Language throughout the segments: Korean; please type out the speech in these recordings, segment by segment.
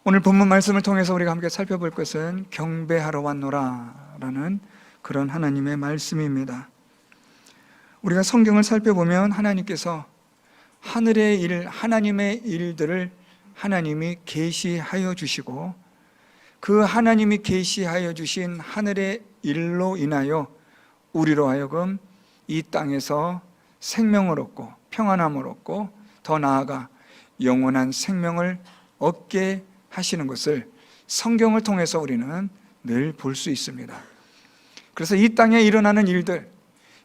오늘 본문 말씀을 통해서 우리가 함께 살펴볼 것은 경배하러 왔노라 라는 그런 하나님의 말씀입니다. 우리가 성경을 살펴보면 하나님께서 하늘의 일, 하나님의 일들을 하나님이 계시하여 주시고, 그 하나님이 계시하여 주신 하늘의 일로 인하여 우리로 하여금 이 땅에서 생명을 얻고 평안함을 얻고 더 나아가 영원한 생명을 얻게 하시는 것을 성경을 통해서 우리는 늘 볼 수 있습니다. 그래서 이 땅에 일어나는 일들,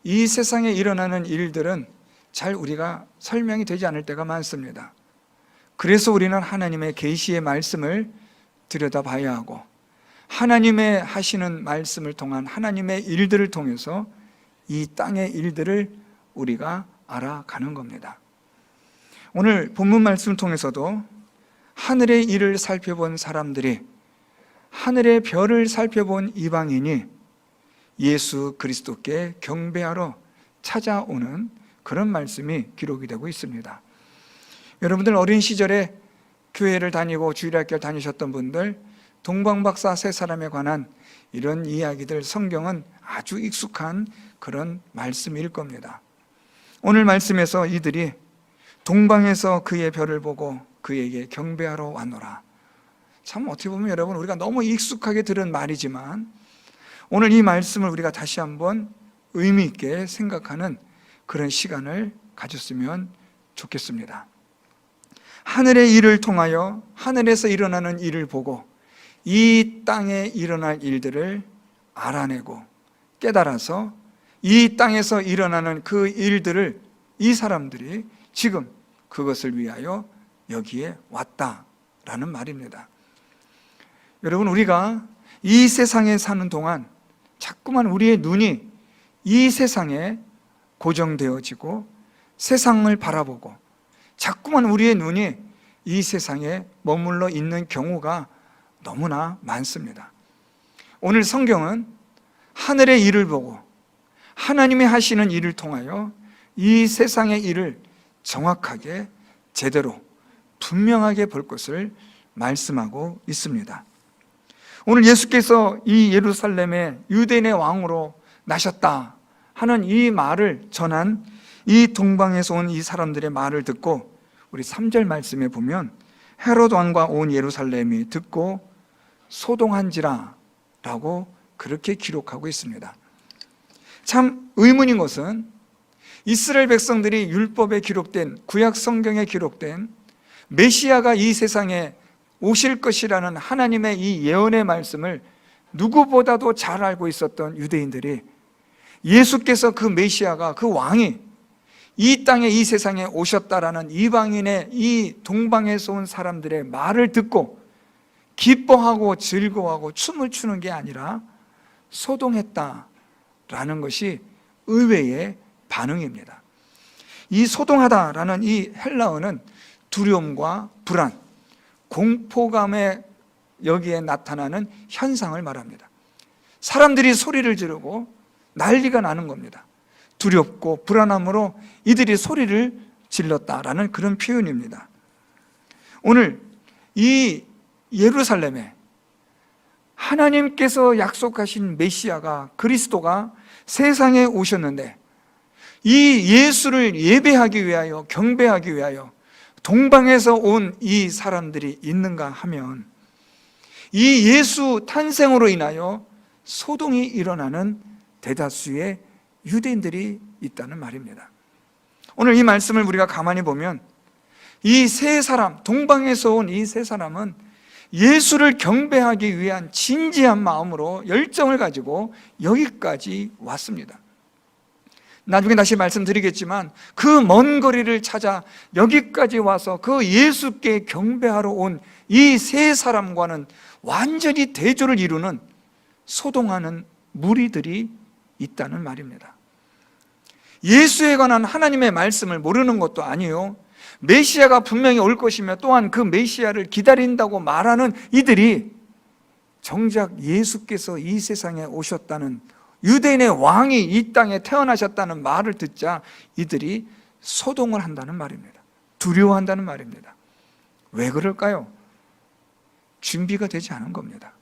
이 세상에 일어나는 일들은 잘 우리가 설명이 되지 않을 때가 많습니다. 그래서 우리는 하나님의 계시의 말씀을 들여다봐야 하고, 하나님의 하시는 말씀을 통한 하나님의 일들을 통해서 이 땅의 일들을 우리가 알아가는 겁니다. 오늘 본문 말씀을 통해서도 하늘의 일을 살펴본 사람들이, 하늘의 별을 살펴본 이방인이 예수 그리스도께 경배하러 찾아오는 그런 말씀이 기록이 되고 있습니다. 여러분들 어린 시절에 교회를 다니고 주일학교를 다니셨던 분들, 동방박사 세 사람에 관한 이런 이야기들, 성경은 아주 익숙한 그런 말씀일 겁니다. 오늘 말씀에서 이들이 동방에서 그의 별을 보고 그에게 경배하러 왔노라. 참 어떻게 보면 여러분, 우리가 너무 익숙하게 들은 말이지만 오늘 이 말씀을 우리가 다시 한번 의미 있게 생각하는 그런 시간을 가졌으면 좋겠습니다. 하늘의 일을 통하여 하늘에서 일어나는 일을 보고 이 땅에 일어날 일들을 알아내고 깨달아서 이 땅에서 일어나는 그 일들을 이 사람들이 지금 그것을 위하여 여기에 왔다라는 말입니다. 여러분, 우리가 이 세상에 사는 동안 자꾸만 우리의 눈이 이 세상에 고정되어지고 세상을 바라보고 자꾸만 우리의 눈이 이 세상에 머물러 있는 경우가 너무나 많습니다. 오늘 성경은 하늘의 일을 보고 하나님이 하시는 일을 통하여 이 세상의 일을 정확하게 제대로 분명하게 볼 것을 말씀하고 있습니다. 오늘 예수께서 이 예루살렘의 유대인의 왕으로 나셨다 하는 이 말을 전한 이 동방에서 온 이 사람들의 말을 듣고 우리 3절 말씀에 보면 헤롯 왕과 온 예루살렘이 듣고 소동한지라 라고 그렇게 기록하고 있습니다. 참 의문인 것은 이스라엘 백성들이 율법에 기록된, 구약 성경에 기록된 메시아가 이 세상에 오실 것이라는 하나님의 이 예언의 말씀을 누구보다도 잘 알고 있었던 유대인들이 예수께서 그 메시아가, 그 왕이 이 땅에 이 세상에 오셨다라는 이방인의 이 동방에서 온 사람들의 말을 듣고 기뻐하고 즐거워하고 춤을 추는 게 아니라 소동했다라는 것이 의외의 반응입니다. 이 소동하다라는 이 헬라어는 두려움과 불안, 공포감에 여기에 나타나는 현상을 말합니다. 사람들이 소리를 지르고 난리가 나는 겁니다. 두렵고 불안함으로 이들이 소리를 질렀다라는 그런 표현입니다. 오늘 이 예루살렘에 하나님께서 약속하신 메시아가, 그리스도가 세상에 오셨는데 이 예수를 예배하기 위하여, 경배하기 위하여 동방에서 온 이 사람들이 있는가 하면 이 예수 탄생으로 인하여 소동이 일어나는 대다수의 유대인들이 있다는 말입니다. 오늘 이 말씀을 우리가 가만히 보면 이 세 사람, 동방에서 온 이 세 사람은 예수를 경배하기 위한 진지한 마음으로 열정을 가지고 여기까지 왔습니다. 나중에 다시 말씀드리겠지만 그 먼 거리를 찾아 여기까지 와서 그 예수께 경배하러 온 이 세 사람과는 완전히 대조를 이루는 소동하는 무리들이 있다는 말입니다. 예수에 관한 하나님의 말씀을 모르는 것도 아니요, 메시아가 분명히 올 것이며 또한 그 메시아를 기다린다고 말하는 이들이 정작 예수께서 이 세상에 오셨다는, 유대인의 왕이 이 땅에 태어나셨다는 말을 듣자 이들이 소동을 한다는 말입니다. 두려워한다는 말입니다. 왜 그럴까요? 준비가 되지 않은 겁니다.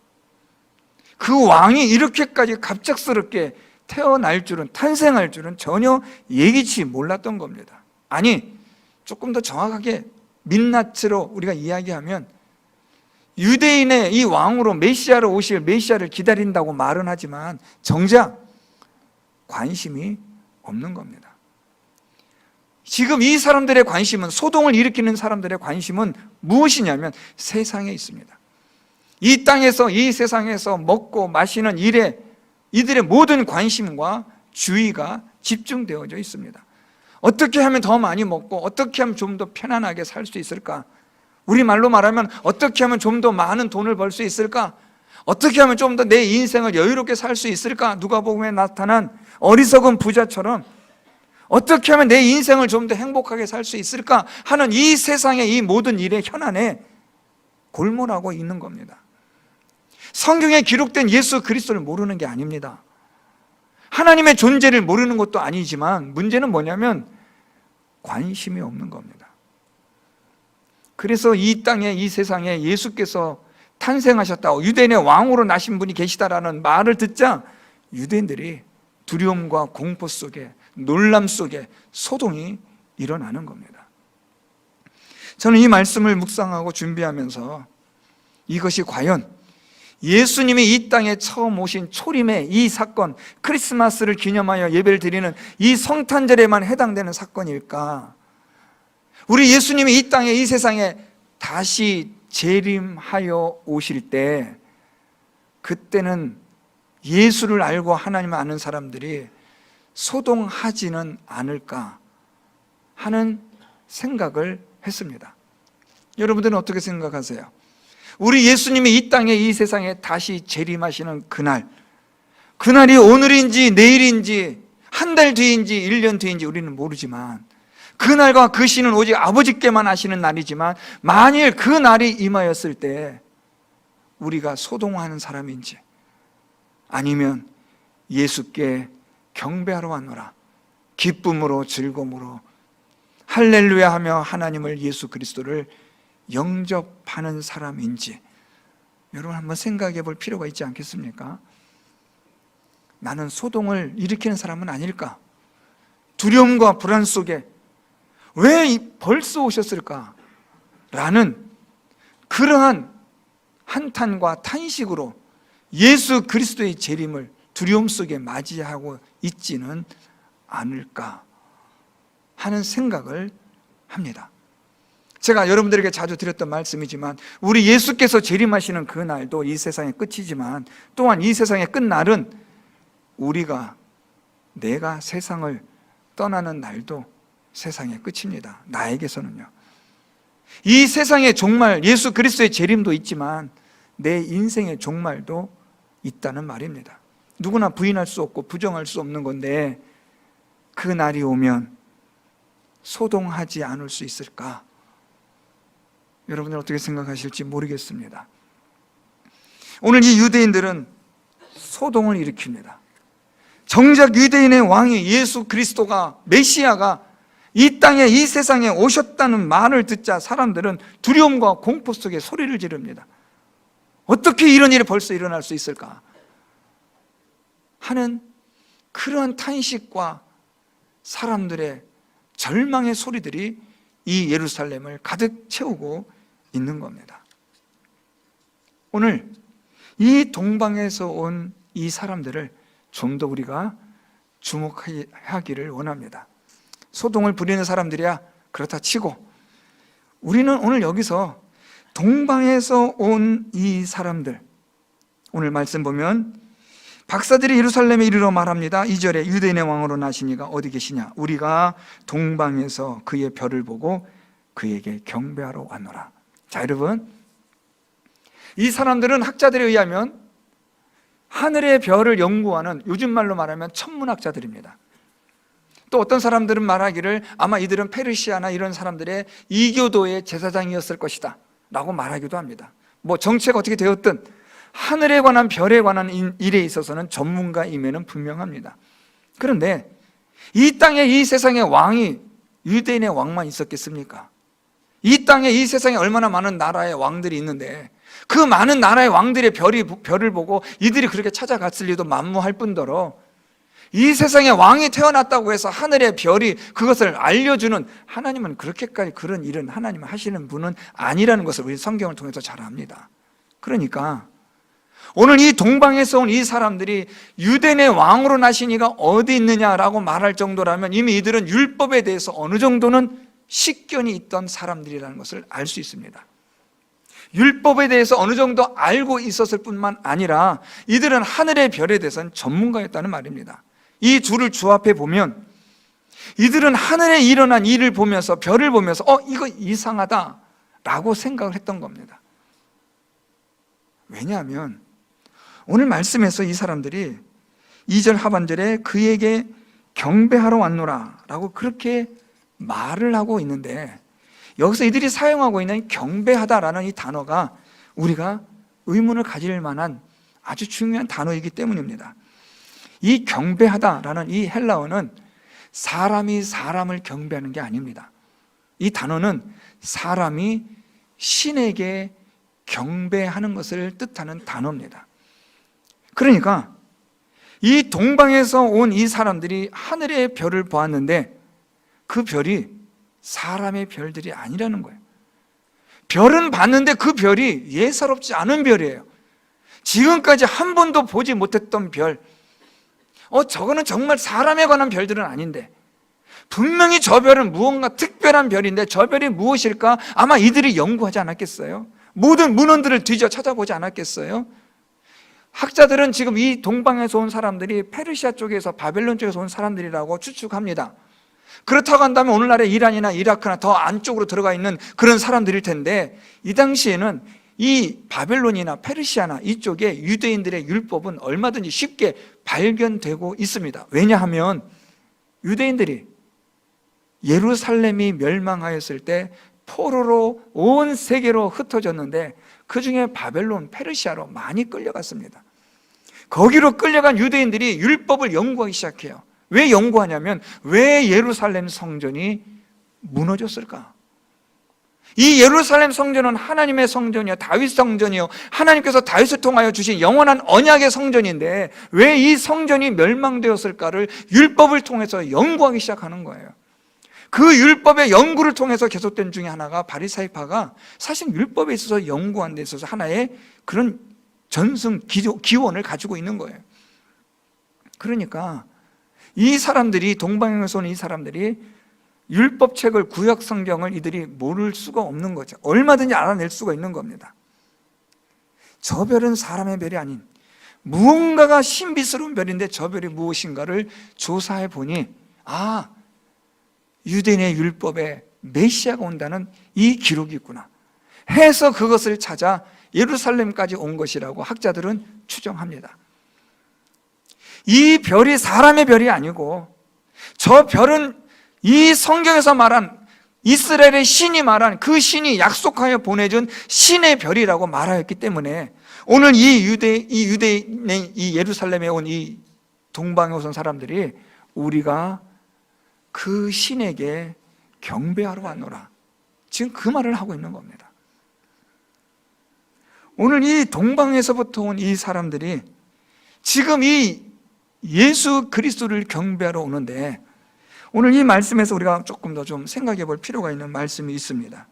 그 왕이 이렇게까지 갑작스럽게 태어날 줄은, 탄생할 줄은 전혀 예기치 몰랐던 겁니다. 아니, 조금 더 정확하게 민낯으로 우리가 이야기하면 유대인의 이 왕으로 메시아로 오실 메시아를 기다린다고 말은 하지만 정작 관심이 없는 겁니다. 지금 이 사람들의 관심은, 소동을 일으키는 사람들의 관심은 무엇이냐면 세상에 있습니다. 이 땅에서, 이 세상에서 먹고 마시는 일에 이들의 모든 관심과 주의가 집중되어져 있습니다. 어떻게 하면 더 많이 먹고 어떻게 하면 좀 더 편안하게 살 수 있을까? 우리말로 말하면 어떻게 하면 좀 더 많은 돈을 벌 수 있을까? 어떻게 하면 좀 더 내 인생을 여유롭게 살 수 있을까? 누가복음에 나타난 어리석은 부자처럼 어떻게 하면 내 인생을 좀 더 행복하게 살 수 있을까 하는 이 세상의 이 모든 일의 현안에 골몰하고 있는 겁니다. 성경에 기록된 예수 그리스도를 모르는 게 아닙니다. 하나님의 존재를 모르는 것도 아니지만 문제는 뭐냐면 관심이 없는 겁니다. 그래서 이 땅에, 이 세상에 예수께서 탄생하셨다고, 유대인의 왕으로 나신 분이 계시다라는 말을 듣자 유대인들이 두려움과 공포 속에, 놀람 속에 소동이 일어나는 겁니다. 저는 이 말씀을 묵상하고 준비하면서 이것이 과연 예수님이 이 땅에 처음 오신 초림의 이 사건, 크리스마스를 기념하여 예배를 드리는 이 성탄절에만 해당되는 사건일까? 우리 예수님이 이 땅에, 이 세상에 다시 재림하여 오실 때 그때는 예수를 알고 하나님을 아는 사람들이 소동하지는 않을까 하는 생각을 했습니다. 여러분들은 어떻게 생각하세요? 우리 예수님이 이 땅에, 이 세상에 다시 재림하시는 그날이 오늘인지 내일인지 한 달 뒤인지 1년 뒤인지 우리는 모르지만 그날과 그 시는 오직 아버지께만 아시는 날이지만 만일 그 날이 임하였을 때 우리가 소동하는 사람인지 아니면 예수께 경배하러 왔노라, 기쁨으로 즐거움으로 할렐루야 하며 하나님을, 예수 그리스도를 영접하는 사람인지 여러분 한번 생각해 볼 필요가 있지 않겠습니까? 나는 소동을 일으키는 사람은 아닐까? 두려움과 불안 속에 왜 벌써 오셨을까? 라는 그러한 한탄과 탄식으로 예수 그리스도의 재림을 두려움 속에 맞이하고 있지는 않을까 하는 생각을 합니다. 제가 여러분들에게 자주 드렸던 말씀이지만 우리 예수께서 재림하시는 그 날도 이 세상의 끝이지만 또한 이 세상의 끝날은 내가 세상을 떠나는 날도 세상의 끝입니다. 나에게서는요. 이 세상의 종말, 예수 그리스도의 재림도 있지만 내 인생의 종말도 있다는 말입니다. 누구나 부인할 수 없고 부정할 수 없는 건데 그 날이 오면 소동하지 않을 수 있을까? 여러분들 어떻게 생각하실지 모르겠습니다. 오늘 이 유대인들은 소동을 일으킵니다. 정작 유대인의 왕이 예수 그리스도가, 메시아가 이 땅에, 이 세상에 오셨다는 말을 듣자 사람들은 두려움과 공포 속에 소리를 지릅니다. 어떻게 이런 일이 벌써 일어날 수 있을까 하는 그러한 탄식과 사람들의 절망의 소리들이 이 예루살렘을 가득 채우고 있는 겁니다. 오늘 이 동방에서 온 이 사람들을 좀 더 우리가 주목하기를 원합니다. 소동을 부리는 사람들이야 그렇다 치고 우리는 오늘 여기서 동방에서 온 이 사람들, 오늘 말씀 보면 박사들이 예루살렘에 이르러 말합니다. 2절에 유대인의 왕으로 나시니가 어디 계시냐? 우리가 동방에서 그의 별을 보고 그에게 경배하러 왔노라. 자, 여러분, 이 사람들은 학자들에 의하면 하늘의 별을 연구하는, 요즘 말로 말하면 천문학자들입니다. 또 어떤 사람들은 말하기를 아마 이들은 페르시아나 이런 사람들의 이교도의 제사장이었을 것이다 라고 말하기도 합니다. 뭐 정체가 어떻게 되었든 하늘에 관한, 별에 관한 일에 있어서는 전문가임에는 분명합니다. 그런데 이 땅에, 이 세상에 왕이 유대인의 왕만 있었겠습니까? 이 땅에, 이 세상에 얼마나 많은 나라의 왕들이 있는데 그 많은 나라의 왕들의 별을 보고 이들이 그렇게 찾아갔을 리도 만무할 뿐더러 이 세상에 왕이 태어났다고 해서 하늘의 별이 그것을 알려주는, 하나님은 그렇게까지 그런 일은 하나님은 하시는 분은 아니라는 것을 우리 성경을 통해서 잘 압니다. 그러니까 오늘 이 동방에서 온 이 사람들이 유대인의 왕으로 나신 이가 어디 있느냐라고 말할 정도라면 이미 이들은 율법에 대해서 어느 정도는 식견이 있던 사람들이라는 것을 알 수 있습니다. 율법에 대해서 어느 정도 알고 있었을 뿐만 아니라 이들은 하늘의 별에 대해서는 전문가였다는 말입니다. 이 둘을 조합해 보면 이들은 하늘에 일어난 일을 보면서, 별을 보면서 이거 이상하다라고 생각을 했던 겁니다. 왜냐하면 오늘 말씀에서 이 사람들이 2절 하반절에 그에게 경배하러 왔노라 라고 그렇게 말을 하고 있는데, 여기서 이들이 사용하고 있는 경배하다라는 이 단어가 우리가 의문을 가질 만한 아주 중요한 단어이기 때문입니다. 이 경배하다라는 이 헬라어는 사람이 사람을 경배하는 게 아닙니다. 이 단어는 사람이 신에게 경배하는 것을 뜻하는 단어입니다. 그러니까 이 동방에서 온 이 사람들이 하늘의 별을 보았는데 그 별이 사람의 별들이 아니라는 거예요. 별은 봤는데 그 별이 예사롭지 않은 별이에요. 지금까지 한 번도 보지 못했던 별. 저거는 정말 사람에 관한 별들은 아닌데, 분명히 저 별은 무언가 특별한 별인데 저 별이 무엇일까? 아마 이들이 연구하지 않았겠어요? 모든 문헌들을 뒤져 찾아보지 않았겠어요? 학자들은 지금 이 동방에서 온 사람들이 페르시아 쪽에서, 바벨론 쪽에서 온 사람들이라고 추측합니다. 그렇다고 한다면 오늘날의 이란이나 이라크나 더 안쪽으로 들어가 있는 그런 사람들일 텐데, 이 당시에는 이 바벨론이나 페르시아나 이쪽에 유대인들의 율법은 얼마든지 쉽게 발견되고 있습니다. 왜냐하면 유대인들이 예루살렘이 멸망하였을 때 포로로 온 세계로 흩어졌는데 그 중에 바벨론, 페르시아로 많이 끌려갔습니다. 거기로 끌려간 유대인들이 율법을 연구하기 시작해요. 왜 연구하냐면, 왜 예루살렘 성전이 무너졌을까? 이 예루살렘 성전은 하나님의 성전이요, 다윗 성전이요, 하나님께서 다윗을 통하여 주신 영원한 언약의 성전인데 왜 이 성전이 멸망되었을까를 율법을 통해서 연구하기 시작하는 거예요. 그 율법의 연구를 통해서 계속된 중에 하나가 바리사이파가 사실 율법에 있어서 연구하는 데 있어서 하나의 그런 전승 기원을 가지고 있는 거예요. 그러니까 이 사람들이, 동방에서 온 이 사람들이 율법책을, 구약 성경을 이들이 모를 수가 없는 거죠. 얼마든지 알아낼 수가 있는 겁니다. 저 별은 사람의 별이 아닌 무언가가 신비스러운 별인데 저 별이 무엇인가를 조사해 보니, 유대인의 율법에 메시아가 온다는 이 기록이 있구나 해서 그것을 찾아 예루살렘까지 온 것이라고 학자들은 추정합니다. 이 별이 사람의 별이 아니고 저 별은 이 성경에서 말한 이스라엘의 신이 말한 그 신이 약속하여 보내준 신의 별이라고 말하였기 때문에 오늘 이 유대인의 이 예루살렘에 온 이 동방에 오선 사람들이 우리가 그 신에게 경배하러 왔노라, 지금 그 말을 하고 있는 겁니다. 오늘 이 동방에서부터 온 이 사람들이 지금 이 예수 그리스도를 경배하러 오는데, 오늘 이 말씀에서 우리가 조금 더 좀 생각해 볼 필요가 있는 말씀이 있습니다.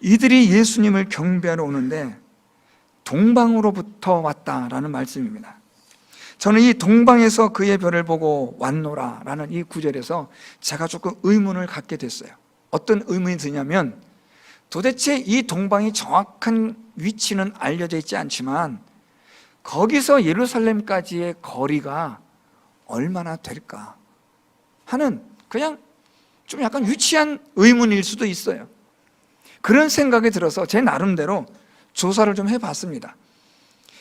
이들이 예수님을 경배하러 오는데 동방으로부터 왔다라는 말씀입니다. 저는 이 동방에서 그의 별을 보고 왔노라 라는 이 구절에서 제가 조금 의문을 갖게 됐어요. 어떤 의문이 드냐면, 도대체 이 동방이 정확한 위치는 알려져 있지 않지만 거기서 예루살렘까지의 거리가 얼마나 될까 하는, 그냥 좀 약간 유치한 의문일 수도 있어요. 그런 생각이 들어서 제 나름대로 조사를 좀 해봤습니다.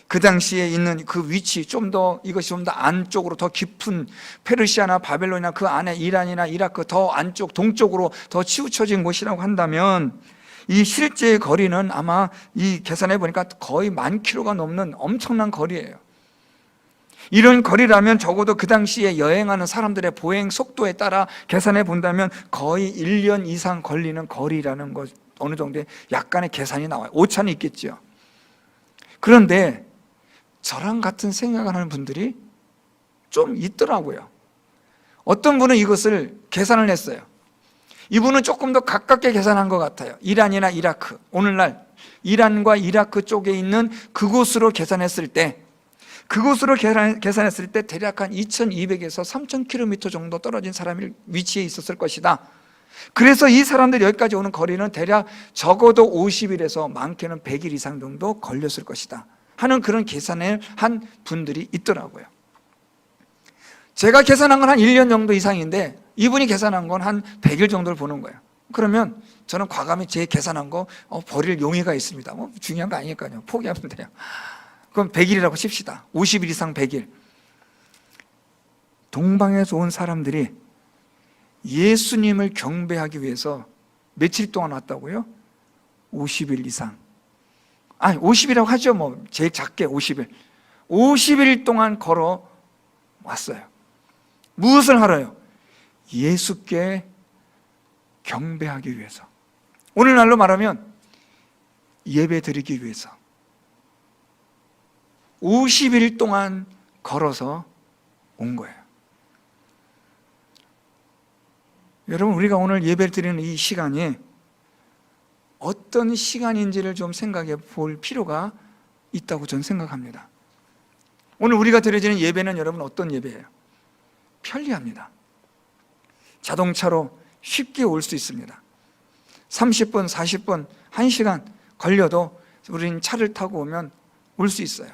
그 당시에 있는 그 위치, 이것이 좀 더 안쪽으로, 더 깊은 페르시아나 바벨론이나 그 안에 이란이나 이라크 더 안쪽, 동쪽으로 더 치우쳐진 곳이라고 한다면 이 실제의 거리는 아마 이 계산해 보니까 거의 10,000km가 넘는 엄청난 거리예요. 이런 거리라면 적어도 그 당시에 여행하는 사람들의 보행 속도에 따라 계산해 본다면 거의 1년 이상 걸리는 거리라는 것 어느 정도의 약간의 계산이 나와요. 오차는 있겠죠. 그런데 저랑 같은 생각을 하는 분들이 좀 있더라고요. 어떤 분은 이것을 계산을 했어요. 이분은 조금 더 가깝게 계산한 것 같아요. 이란이나 이라크, 오늘날 이란과 이라크 쪽에 있는 그곳으로 계산했을 때, 대략 한 2200에서 3000km 정도 떨어진 사람이 위치에 있었을 것이다. 그래서 이 사람들이 여기까지 오는 거리는 대략 적어도 50일에서 많게는 100일 이상 정도 걸렸을 것이다 하는 그런 계산을 한 분들이 있더라고요. 제가 계산한 건 한 1년 정도 이상인데 이분이 계산한 건 한 100일 정도를 보는 거예요. 그러면 저는 과감히 제 계산한 거 버릴 용의가 있습니다. 뭐 중요한 거 아니니까요. 포기하면 돼요. 그럼 100일이라고 칩시다. 50일 이상 100일. 동방에서 온 사람들이 예수님을 경배하기 위해서 며칠 동안 왔다고요? 50일 이상. 아니 50일이라고 하죠. 뭐 제일 작게 50일. 50일 동안 걸어 왔어요. 무엇을 하러요? 예수께 경배하기 위해서. 오늘날로 말하면 예배 드리기 위해서 50일 동안 걸어서 온 거예요. 여러분, 우리가 오늘 예배 드리는 이 시간이 어떤 시간인지를 좀 생각해 볼 필요가 있다고 저는 생각합니다. 오늘 우리가 드려지는 예배는 여러분 어떤 예배예요? 편리합니다. 자동차로 쉽게 올 수 있습니다. 30분, 40분, 1시간 걸려도 우리는 차를 타고 오면 올 수 있어요.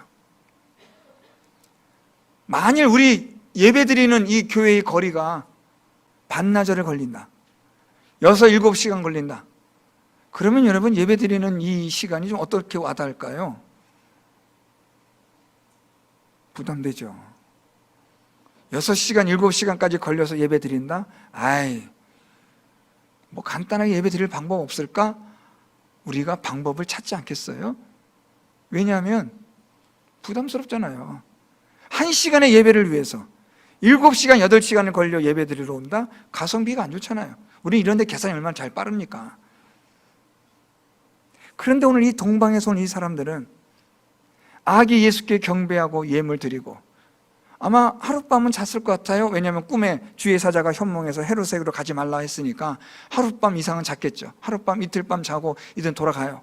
만일 우리 예배드리는 이 교회의 거리가 반나절을 걸린다, 6, 7시간 걸린다, 그러면 여러분 예배드리는 이 시간이 좀 어떻게 와닿을까요? 부담되죠. 6시간, 7시간까지 걸려서 예배드린다? 아이, 뭐 간단하게 예배드릴 방법 없을까? 우리가 방법을 찾지 않겠어요? 왜냐하면 부담스럽잖아요. 1시간의 예배를 위해서 7시간, 8시간을 걸려 예배드리러 온다? 가성비가 안 좋잖아요. 우리 이런 데 계산이 얼마나 잘 빠릅니까? 그런데 오늘 이 동방에서 온 이 사람들은 아기 예수께 경배하고 예물 드리고, 아마 하룻밤은 잤을 것 같아요. 왜냐하면 꿈에 주의 사자가 현몽에서 헤롯에게로 가지 말라 했으니까 하룻밤 이상은 잤겠죠. 하룻밤, 이틀 밤 자고 이들은 돌아가요.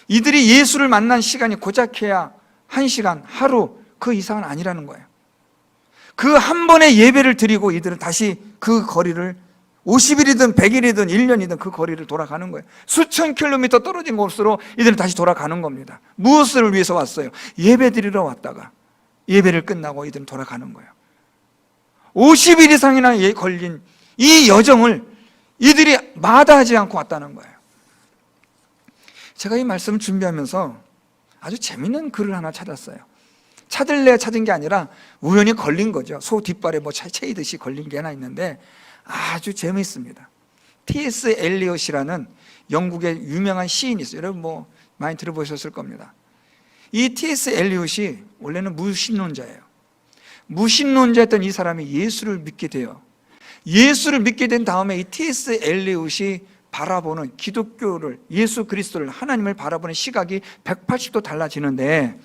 이들이 예수를 만난 시간이 고작해야 1시간, 하루, 그 이상은 아니라는 거예요. 그 한 번의 예배를 드리고 이들은 다시 그 거리를 50일이든 100일이든 1년이든 그 거리를 돌아가는 거예요. 수천 킬로미터 떨어진 곳으로 이들은 다시 돌아가는 겁니다. 무엇을 위해서 왔어요? 예배 드리러 왔다가 예배를 끝나고 이들은 돌아가는 거예요. 50일 이상이나 걸린 이 여정을 이들이 마다하지 않고 왔다는 거예요. 제가 이 말씀을 준비하면서 아주 재밌는 글을 하나 찾았어요. 찾을래 찾은 게 아니라 우연히 걸린 거죠. 소 뒷발에 뭐 채이듯이 걸린 게 하나 있는데 아주 재미있습니다. T.S. 엘리엇이라는 영국의 유명한 시인이 있어요. 여러분 뭐 많이 들어보셨을 겁니다. 이 T.S. 엘리엇이 원래는 무신론자예요. 무신론자였던 이 사람이 예수를 믿게 돼요. 예수를 믿게 된 다음에 이 T.S. 엘리엇이 바라보는 기독교를, 예수 그리스도를, 하나님을 바라보는 시각이 180도 달라지는데,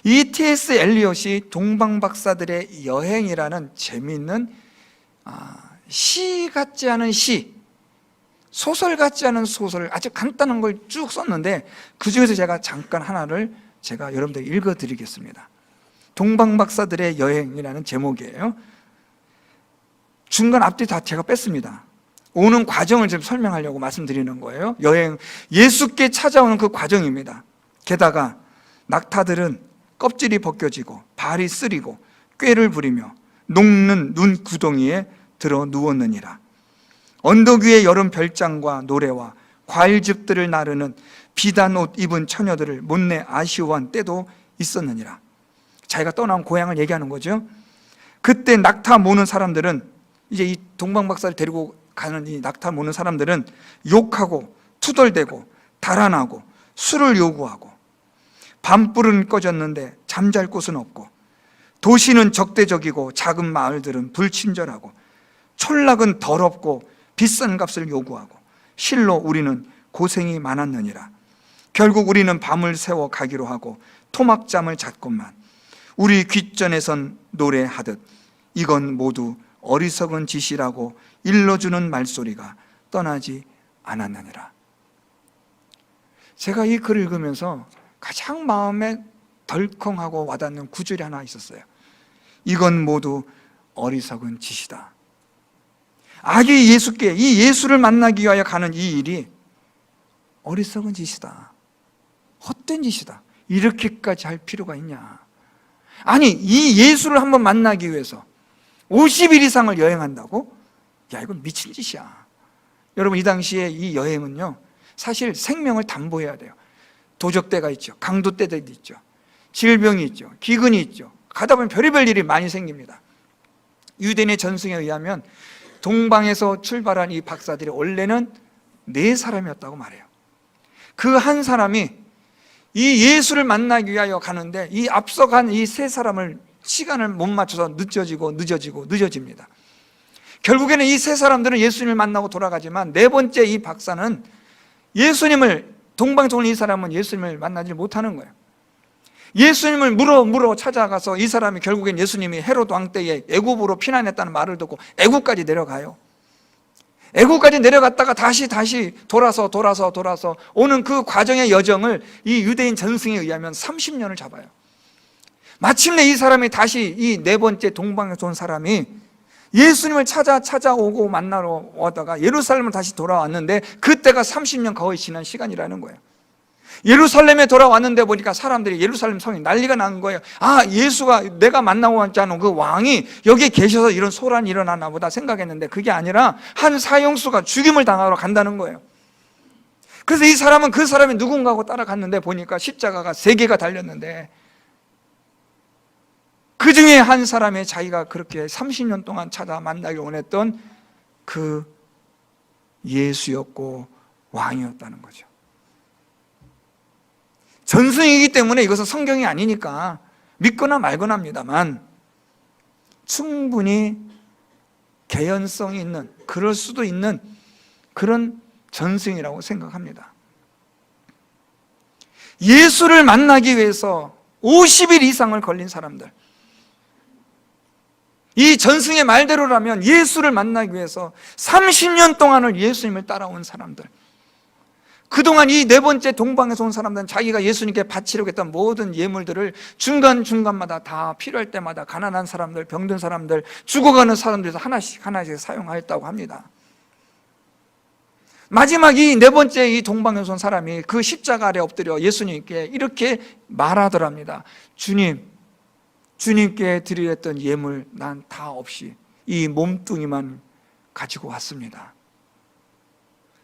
이 T.S. 엘리엇이 동방박사들의 여행이라는 재미있는 시 같지 않은 시, 소설 같지 않은 소설을 아주 간단한 걸 쭉 썼는데, 그 중에서 제가 잠깐 하나를 제가 여러분들에게 읽어드리겠습니다. 동방박사들의 여행이라는 제목이에요. 중간 앞뒤 다 제가 뺐습니다. 오는 과정을 좀 설명하려고 말씀드리는 거예요. 여행, 예수께 찾아오는 그 과정입니다. 게다가 낙타들은 껍질이 벗겨지고 발이 쓰리고 꾀를 부리며 녹는 눈 구덩이에 들어 누웠느니라. 언덕 위에 여름 별장과 노래와 과일즙들을 나르는 비단 옷 입은 처녀들을 못내 아쉬워한 때도 있었느니라. 자기가 떠나온 고향을 얘기하는 거죠. 그때 낙타 모는 사람들은, 이제 이 동방박사를 데리고 가는 이 낙타 모는 사람들은 욕하고 투덜대고 달아나고 술을 요구하고, 밤불은 꺼졌는데 잠잘 곳은 없고, 도시는 적대적이고 작은 마을들은 불친절하고, 촌락은 더럽고 비싼 값을 요구하고, 실로 우리는 고생이 많았느니라. 결국 우리는 밤을 새워 가기로 하고 토막잠을 잤건만 우리 귓전에선 노래하듯 이건 모두 어리석은 짓이라고 일러주는 말소리가 떠나지 않았느니라. 제가 이 글을 읽으면서 가장 마음에 덜컹하고 와닿는 구절이 하나 있었어요. 이건 모두 어리석은 짓이다. 아기 예수께, 이 예수를 만나기 위하여 가는 이 일이 어리석은 짓이다, 헛된 짓이다, 이렇게까지 할 필요가 있냐. 아니, 이 예수를 한번 만나기 위해서 50일 이상을 여행한다고? 야, 이건 미친 짓이야. 여러분, 이 당시에 이 여행은요, 사실 생명을 담보해야 돼요. 도적대가 있죠, 강도떼들이 있죠, 질병이 있죠, 기근이 있죠. 가다 보면 별의별 일이 많이 생깁니다. 유대인의 전승에 의하면 동방에서 출발한 이 박사들이 원래는 4사람이었다고 말해요. 그 한 사람이 이 예수를 만나기 위하여 가는데 이 앞서간 이 3사람을 시간을 못 맞춰서 늦어집니다. 결국에는 이 3사람들은 예수님을 만나고 돌아가지만 4번째 이 박사는 예수님을, 동방에서 온 이 사람은 예수님을 만나지 못하는 거예요. 예수님을 물어 찾아가서 이 사람이 결국엔 예수님이 헤롯 왕 때에 애굽으로 피난했다는 말을 듣고 애굽까지 내려가요. 애굽까지 내려갔다가 다시 돌아서 오는 그 과정의 여정을 이 유대인 전승에 의하면 30년을 잡아요. 마침내 이 사람이 다시, 이 4번째 동방에서 온 사람이 예수님을 찾아오고 만나러 오다가 예루살렘을 다시 돌아왔는데 그때가 30년 거의 지난 시간이라는 거예요. 예루살렘에 돌아왔는데 보니까 사람들이, 예루살렘 성이 난리가 난 거예요. 아, 예수가, 내가 만나고 왔잖아, 그 왕이 여기 계셔서 이런 소란이 일어나나 보다 생각했는데 그게 아니라 한 사형수가 죽임을 당하러 간다는 거예요. 그래서 이 사람은 그 사람이 누군가고 따라갔는데 보니까 십자가가 3개가 달렸는데 그 중에 한 사람의, 자기가 그렇게 30년 동안 찾아 만나기 원했던 그 예수였고 왕이었다는 거죠. 전승이기 때문에 이것은 성경이 아니니까 믿거나 말거나 합니다만 충분히 개연성이 있는, 그럴 수도 있는 그런 전승이라고 생각합니다. 예수를 만나기 위해서 50일 이상을 걸린 사람들, 이 전승의 말대로라면 예수를 만나기 위해서 30년 동안을 예수님을 따라온 사람들, 그동안 이 4번째 동방에서 온 사람들은 자기가 예수님께 바치려고 했던 모든 예물들을 중간중간마다 다 필요할 때마다 가난한 사람들, 병든 사람들, 죽어가는 사람들에서 하나씩 사용하였다고 합니다. 마지막 이 4번째 이 동방에서 온 사람이 그 십자가 아래 엎드려 예수님께 이렇게 말하더랍니다. 주님께 드리랬던 예물 난 다 없이 이 몸뚱이만 가지고 왔습니다.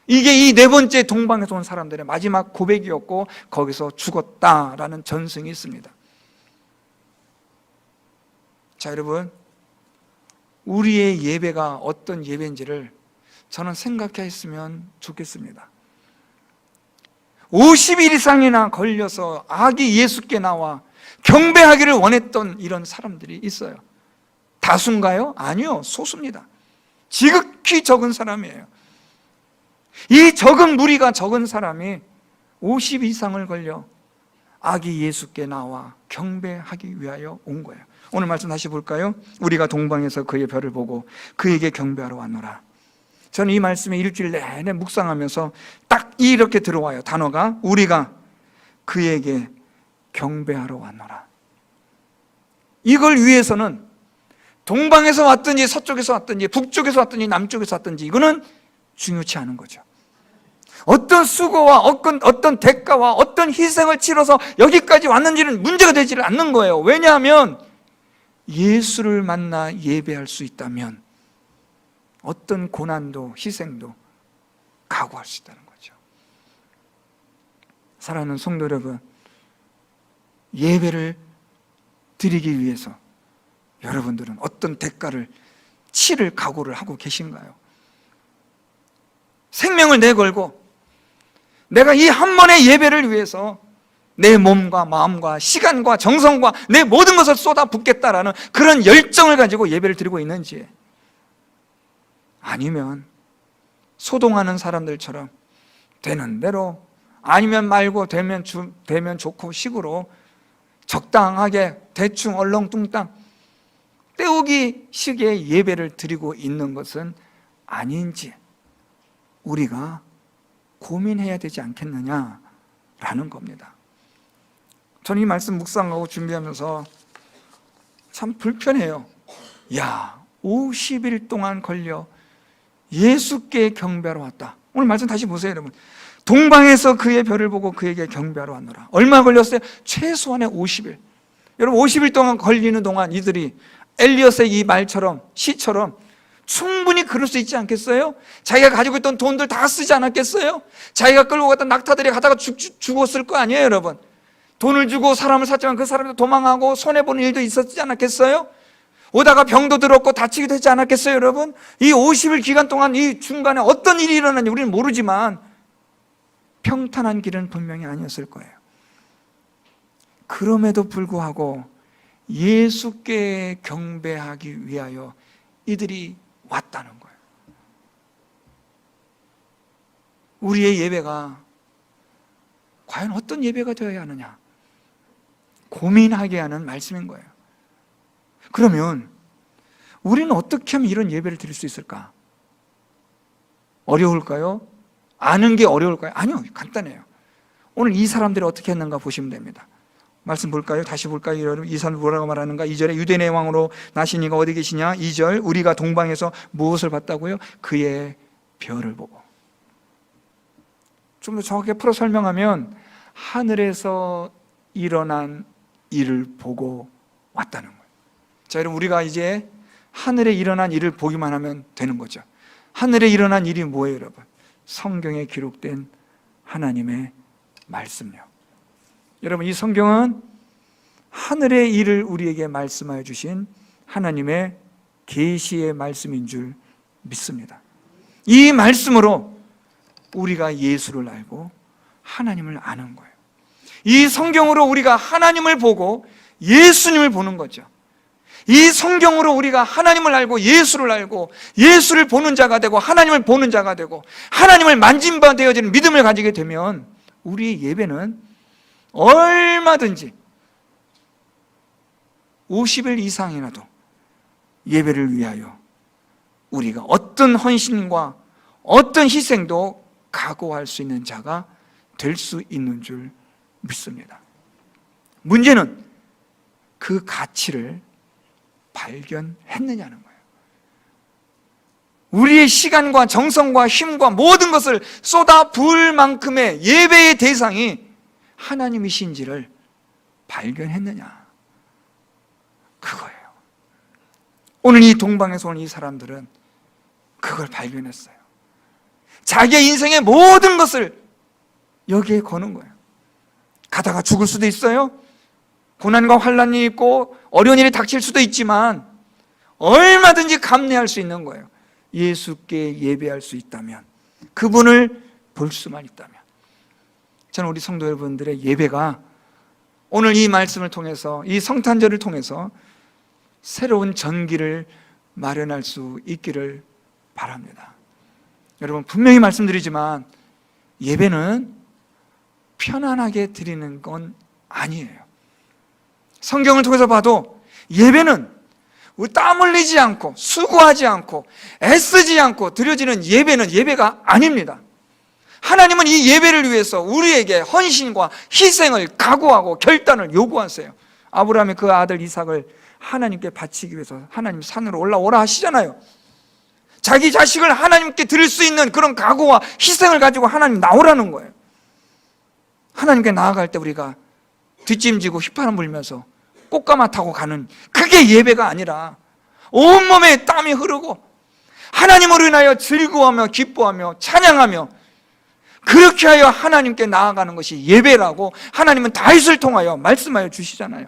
이게 이 4번째 동방에서 온 사람들의 마지막 고백이었고 거기서 죽었다라는 전승이 있습니다. 자, 여러분, 우리의 예배가 어떤 예배인지를 저는 생각했으면 좋겠습니다. 50일 이상이나 걸려서 아기 예수께 나와 경배하기를 원했던 이런 사람들이 있어요. 다수인가요? 아니요, 소수입니다. 지극히 적은 사람이에요. 이 적은 무리가, 적은 사람이 50 이상을 걸려 아기 예수께 나와 경배하기 위하여 온 거예요. 오늘 말씀 다시 볼까요? 우리가 동방에서 그의 별을 보고 그에게 경배하러 왔노라. 저는 이 말씀에 일주일 내내 묵상하면서 딱 이렇게 들어와요. 단어가, 우리가 그에게 경배하러 왔노라. 이걸 위해서는 동방에서 왔든지 서쪽에서 왔든지 북쪽에서 왔든지 남쪽에서 왔든지 이거는 중요치 않은 거죠. 어떤 수고와 어떤 대가와 어떤 희생을 치러서 여기까지 왔는지는 문제가 되지를 않는 거예요. 왜냐하면 예수를 만나 예배할 수 있다면 어떤 고난도 희생도 각오할 수 있다는 거죠. 사랑하는 성도 여러분, 예배를 드리기 위해서 여러분들은 어떤 대가를 치를 각오를 하고 계신가요? 생명을 내걸고 내가 이 한 번의 예배를 위해서 내 몸과 마음과 시간과 정성과 내 모든 것을 쏟아붓겠다라는 그런 열정을 가지고 예배를 드리고 있는지, 아니면 소동하는 사람들처럼 되는 대로, 아니면 말고 되면 좋고 식으로 적당하게 대충 얼렁뚱땅 때우기 식의 예배를 드리고 있는 것은 아닌지 우리가 고민해야 되지 않겠느냐라는 겁니다. 저는 이 말씀 묵상하고 준비하면서 참 불편해요. 50일 동안 걸려 예수께 경배하러 왔다. 오늘 말씀 다시 보세요, 여러분. 동방에서 그의 별을 보고 그에게 경배하러 왔노라. 얼마 걸렸어요? 최소한의 50일. 여러분, 50일 동안 걸리는 동안 이들이 엘리엇의 이 말처럼, 시처럼 충분히 그럴 수 있지 않겠어요? 자기가 가지고 있던 돈들 다 쓰지 않았겠어요? 자기가 끌고 갔던 낙타들이 가다가 죽었을 거 아니에요, 여러분? 돈을 주고 사람을 샀지만 그 사람도 도망하고 손해보는 일도 있었지 않았겠어요? 오다가 병도 들었고 다치기도 했지 않았겠어요, 여러분? 이 50일 기간 동안 이 중간에 어떤 일이 일어났는지 우리는 모르지만 평탄한 길은 분명히 아니었을 거예요. 그럼에도 불구하고 예수께 경배하기 위하여 이들이 왔다는 거예요. 우리의 예배가 과연 어떤 예배가 되어야 하느냐, 고민하게 하는 말씀인 거예요. 그러면 우리는 어떻게 하면 이런 예배를 드릴 수 있을까? 어려울까요? 아는 게 어려울까요? 아니요, 간단해요. 오늘 이 사람들이 어떻게 했는가 보시면 됩니다. 말씀 볼까요? 다시 볼까요? 여러분, 이 사람 뭐라고 말하는가? 2절에 유대인의 왕으로 나신 이가 어디 계시냐? 2절, 우리가 동방에서 무엇을 봤다고요? 그의 별을 보고. 좀 더 정확하게 풀어 설명하면 하늘에서 일어난 일을 보고 왔다는 거예요. 자, 여러분, 우리가 이제 하늘에 일어난 일을 보기만 하면 되는 거죠. 하늘에 일어난 일이 뭐예요, 여러분? 성경에 기록된 하나님의 말씀요. 여러분, 이 성경은 하늘의 일을 우리에게 말씀하여 주신 하나님의 계시의 말씀인 줄 믿습니다. 이 말씀으로 우리가 예수를 알고 하나님을 아는 거예요. 이 성경으로 우리가 하나님을 보고 예수님을 보는 거죠. 이 성경으로 우리가 하나님을 알고 예수를 알고 예수를 보는 자가 되고 하나님을 보는 자가 되고 하나님을 만진 바 되어지는 믿음을 가지게 되면 우리의 예배는 얼마든지 50일 이상이라도 예배를 위하여 우리가 어떤 헌신과 어떤 희생도 각오할 수 있는 자가 될 수 있는 줄 믿습니다. 문제는 그 가치를 발견했느냐는 거예요. 우리의 시간과 정성과 힘과 모든 것을 쏟아 부을 만큼의 예배의 대상이 하나님이신지를 발견했느냐, 그거예요. 오늘 이 동방에서 온 이 사람들은 그걸 발견했어요. 자기의 인생의 모든 것을 여기에 거는 거예요. 가다가 죽을 수도 있어요. 고난과 환난이 있고 어려운 일이 닥칠 수도 있지만 얼마든지 감내할 수 있는 거예요. 예수께 예배할 수 있다면, 그분을 볼 수만 있다면. 저는 우리 성도 여러분들의 예배가 오늘 이 말씀을 통해서, 이 성탄절을 통해서 새로운 전기를 마련할 수 있기를 바랍니다. 여러분, 분명히 말씀드리지만 예배는 편안하게 드리는 건 아니에요. 성경을 통해서 봐도 예배는 땀 흘리지 않고 수고하지 않고 애쓰지 않고 드려지는 예배는 예배가 아닙니다. 하나님은 이 예배를 위해서 우리에게 헌신과 희생을 각오하고 결단을 요구하세요. 아브라함이 그 아들 이삭을 하나님께 바치기 위해서 하나님 산으로 올라오라 하시잖아요. 자기 자식을 하나님께 드릴 수 있는 그런 각오와 희생을 가지고 하나님 나오라는 거예요. 하나님께 나아갈 때 우리가 뒷짐지고 휘파람 불면서 꽃가마 타고 가는, 그게 예배가 아니라 온몸에 땀이 흐르고 하나님으로 인하여 즐거워하며 기뻐하며 찬양하며 그렇게 하여 하나님께 나아가는 것이 예배라고 하나님은 다윗을 통하여 말씀하여 주시잖아요.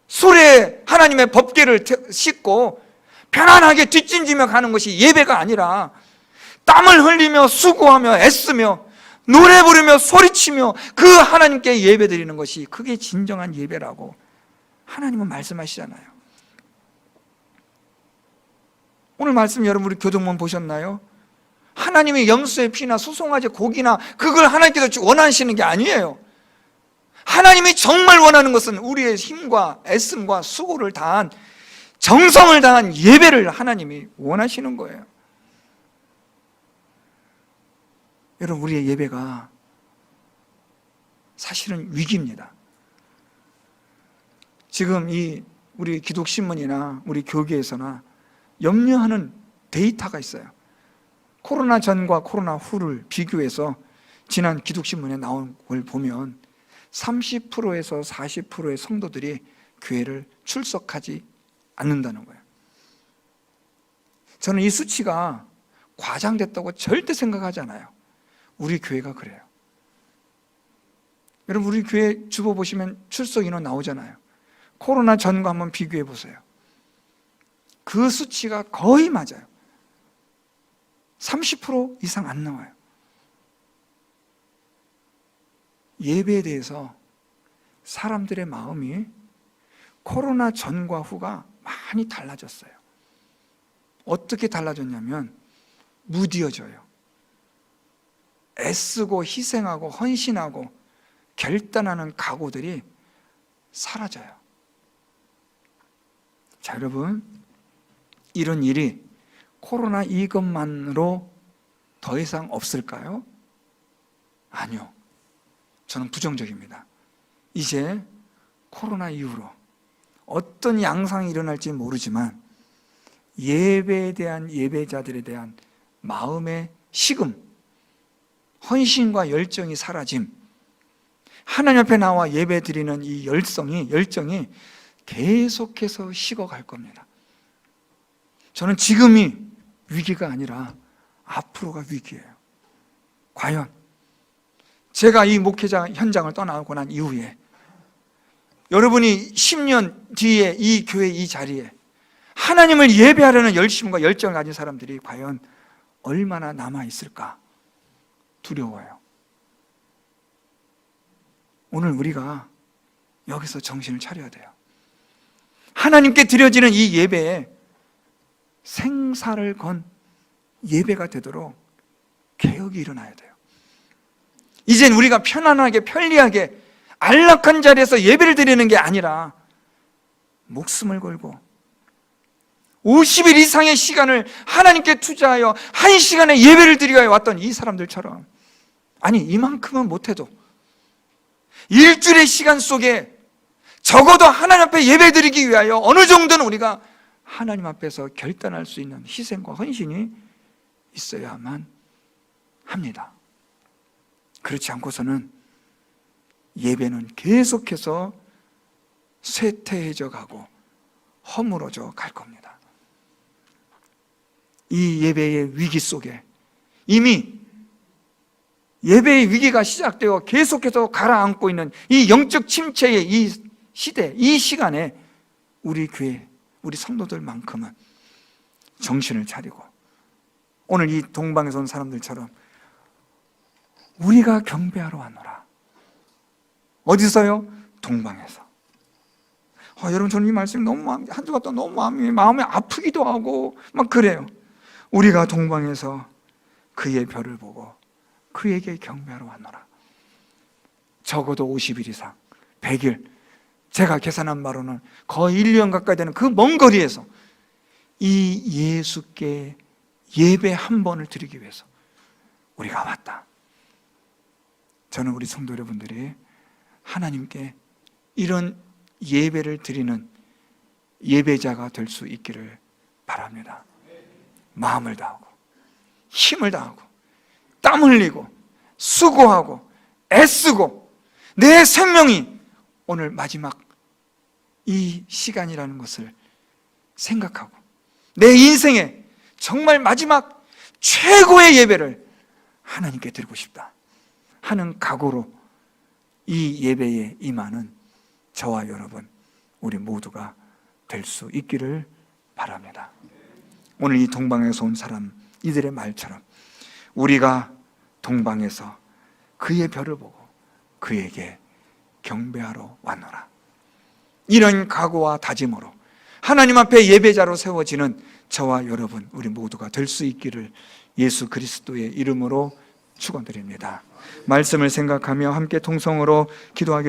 술에 하나님의 법궤를 싣고 편안하게 뒷짐지며 가는 것이 예배가 아니라 땀을 흘리며 수고하며 애쓰며 노래 부르며 소리치며 그 하나님께 예배 드리는 것이, 그게 진정한 예배라고 하나님은 말씀하시잖아요. 오늘 말씀 여러분 우리 교동문 보셨나요? 하나님의 염소의 피나 소송아지 고기나 그걸 하나님께서 원하시는 게 아니에요. 하나님이 정말 원하는 것은 우리의 힘과 애씀과 수고를 다한, 정성을 다한 예배를 하나님이 원하시는 거예요. 여러분, 우리의 예배가 사실은 위기입니다. 지금 우리 기독신문이나 우리 교계에서나 염려하는 데이터가 있어요. 코로나 전과 코로나 후를 비교해서 지난 기독신문에 나온 걸 보면 30%에서 40%의 성도들이 교회를 출석하지 않는다는 거예요. 저는 이 수치가 과장됐다고 절대 생각하지 않아요. 우리 교회가 그래요. 여러분, 우리 교회 주보 보시면 출석 인원 나오잖아요. 코로나 전과 한번 비교해 보세요. 그 수치가 거의 맞아요. 30% 이상 안 나와요. 예배에 대해서 사람들의 마음이 코로나 전과 후가 많이 달라졌어요. 어떻게 달라졌냐면 무뎌져요. 애쓰고 희생하고 헌신하고 결단하는 각오들이 사라져요. 자, 여러분, 이런 일이 코로나 이것만으로 더 이상 없을까요? 아니요. 저는 부정적입니다. 이제 코로나 이후로 어떤 양상이 일어날지 모르지만 예배에 대한, 예배자들에 대한 마음의 식음, 헌신과 열정이 사라짐, 하나님 앞에 나와 예배 드리는 이 열정이 계속해서 식어갈 겁니다. 저는 지금이 위기가 아니라 앞으로가 위기예요. 과연 제가 이 목회자 현장을 떠나고 난 이후에 여러분이 10년 뒤에 이 교회 이 자리에 하나님을 예배하려는 열심과 열정을 가진 사람들이 과연 얼마나 남아있을까 두려워요. 오늘 우리가 여기서 정신을 차려야 돼요. 하나님께 드려지는 이 예배에 생사를 건 예배가 되도록 개혁이 일어나야 돼요. 이젠 우리가 편안하게 편리하게 안락한 자리에서 예배를 드리는 게 아니라 목숨을 걸고 50일 이상의 시간을 하나님께 투자하여 1시간의 예배를 드리고 왔던 이 사람들처럼, 아니 이만큼은 못해도 일주일의 시간 속에 적어도 하나님 앞에 예배 드리기 위하여 어느 정도는 우리가 하나님 앞에서 결단할 수 있는 희생과 헌신이 있어야만 합니다. 그렇지 않고서는 예배는 계속해서 쇠퇴해져 가고 허물어져 갈 겁니다. 이 예배의 위기 속에 이미 예배의 위기가 시작되어 계속해서 가라앉고 있는 이 영적 침체의 이 시대, 이 시간에 우리 교회, 우리 성도들만큼은 정신을 차리고 오늘 이 동방에서 온 사람들처럼 우리가 경배하러 왔노라. 어디서요? 동방에서. 여러분, 저는 이 말씀이 너무 한 주가 또 너무 마음이 아프기도 하고 막 그래요. 우리가 동방에서 그의 별을 보고 그에게 경배하러 왔노라. 적어도 50일 이상, 100일, 제가 계산한 바로는 거의 1년 가까이 되는 그 먼 거리에서 이 예수께 예배 한 번을 드리기 위해서 우리가 왔다. 저는 우리 성도 여러분들이 하나님께 이런 예배를 드리는 예배자가 될 수 있기를 바랍니다. 마음을 다하고 힘을 다하고 땀 흘리고 수고하고 애쓰고 내 생명이 오늘 마지막 이 시간이라는 것을 생각하고 내 인생의 정말 마지막 최고의 예배를 하나님께 드리고 싶다 하는 각오로 이 예배에 임하는 저와 여러분, 우리 모두가 될 수 있기를 바랍니다. 오늘 이 동방에서 온 사람 이들의 말처럼 우리가 동방에서 그의 별을 보고 그에게 경배하러 왔노라. 이런 각오와 다짐으로 하나님 앞에 예배자로 세워지는 저와 여러분, 우리 모두가 될 수 있기를 예수 그리스도의 이름으로 축원드립니다. 말씀을 생각하며 함께 통성으로 기도하겠습니다.